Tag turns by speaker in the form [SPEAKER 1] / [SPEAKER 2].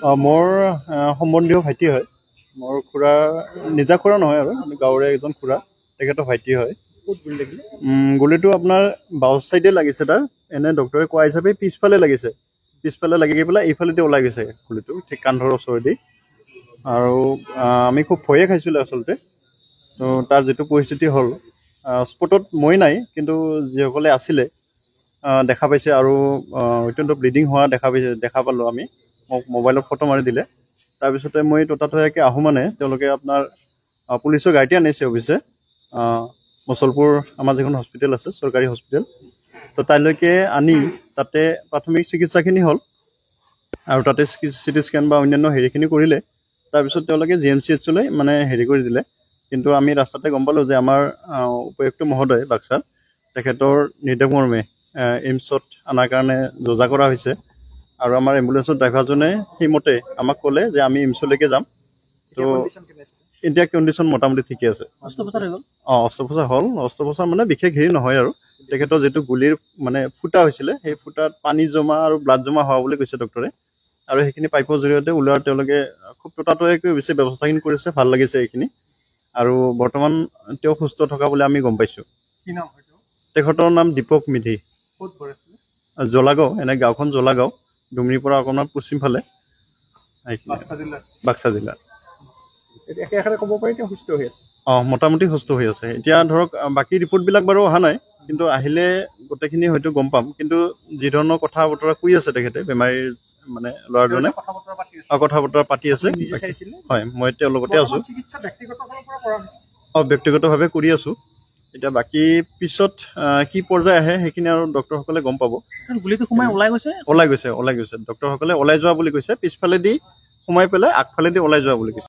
[SPEAKER 1] মোৰ সম্বন্ধীয় ভাইটি হয়। মোৰ খুৰা নিজা খুৰা নহয় আৰু গাঁৱৰে এজন খুৰা, তেখেতৰ ভাইটি হয়। গুলিটো আপোনাৰ বাওঁ চাইডে লাগিছে তাৰ, এনে ডক্টৰে কোৱা হিচাপে পিছফালে লাগিছে। পিছফালে লাগি গৈ পেলাই এইফালেদি ওলাই গৈছে গুলিটো, ঠিক কান্ধৰ ওচৰেদি। আৰু আমি খুব ভয়ে খাইছিলোঁ আচলতে। তো তাৰ যিটো পৰিস্থিতি হ'ল, স্পটত মই নাই, কিন্তু যিসকলে আছিলে দেখা পাইছে আৰু অত্যন্ত ব্লিডিং হোৱা দেখা পালোঁ আমি। মোক মোবাইলত ফটো মাৰি দিলে। তাৰপিছতে মই ততাতৈয়াকৈ আহোঁ মানে তেওঁলোকে আপোনাৰ পুলিচৰ গাড়ীতে আনিছে অৱশ্যে, মুছলপুৰ আমাৰ যিখন হস্পিটেল আছে, চৰকাৰী হস্পিটেল, তো তাইলৈকে আনি তাতে প্ৰাথমিক চিকিৎসাখিনি হ'ল আৰু তাতে চিটি স্কেন বা অন্যান্য হেৰিখিনি কৰিলে। তাৰপিছত তেওঁলোকে GMCHলৈ মানে হেৰি কৰি দিলে। কিন্তু আমি ৰাস্তাতে গম পালোঁ যে আমাৰ উপায়ুক্ত মহোদয় বাক্সাৰ, তেখেতৰ নিৰ্দেশ মৰ্মে এইমছত অনাৰ কাৰণে যোজা কৰা হৈছে। আৰু আমাৰ এম্বুলেঞ্চৰ ড্ৰাইভাৰজনে সেইমতে আমাক ক'লে যে আমি এইমছলৈকে যাম। তো এতিয়া কণ্ডিশ্যন মোটামুটি ঠিকে আছে। অস্ত্ৰোপচাৰ হ'ল। অস্ত্ৰোপচাৰ মানে বিশেষ হেৰি নহয় আৰু তেখেতৰ যিটো গুলিৰ মানে ফুটা হৈছিলে, সেই ফুটাত পানী জমা আৰু ব্লাড জমা হোৱা বুলি কৈছে ডক্টৰে। আৰু সেইখিনি পাইপৰ জৰিয়তে ওলোৱাৰ তেওঁলোকে খুব ততাতৈয়াকৈ বেছি ব্যৱস্থাখিনি কৰিছে, ভাল লাগিছে এইখিনি। আৰু বৰ্তমান তেওঁ সুস্থ থকা বুলি আমি গম পাইছোঁ। তেখেতৰ নাম দীপক মিধি। জলাগাঁও, এনে গাঁওখন জলাগাঁও, ডুমৰিৰ পৰা অকণমান পশ্চিম ফালে, বাক্সা জিলাত। মোটামুটি সুস্থ হৈ আছে। এতিয়া ধৰক বাকী ৰিপৰ্টবিলাক বাৰু অহা নাই, কিন্তু আহিলে গোটেইখিনি হয়তো গম পাম। কিন্তু যি ধৰণৰ কথা বতৰা কৈ আছে তেখেতে, বেমাৰীৰ মানে ল'ৰাজনে কথা বতৰা পাতি আছে। হয়, মই তেওঁৰ লগতে আছোঁ। ব্যক্তিগতভাৱে কৰি আছোঁ। এতিয়া বাকী পিছত কি পৰ্যায় আহে সেইখিনি আৰু ডক্টৰসকলে গম পাব। ওলাই গৈছে ডক্টৰসকলে ওলাই যোৱা বুলি কৈছে, পিছফালেদি সোমাই পেলাই আগফালেদি ওলাই যোৱা বুলি কৈছে।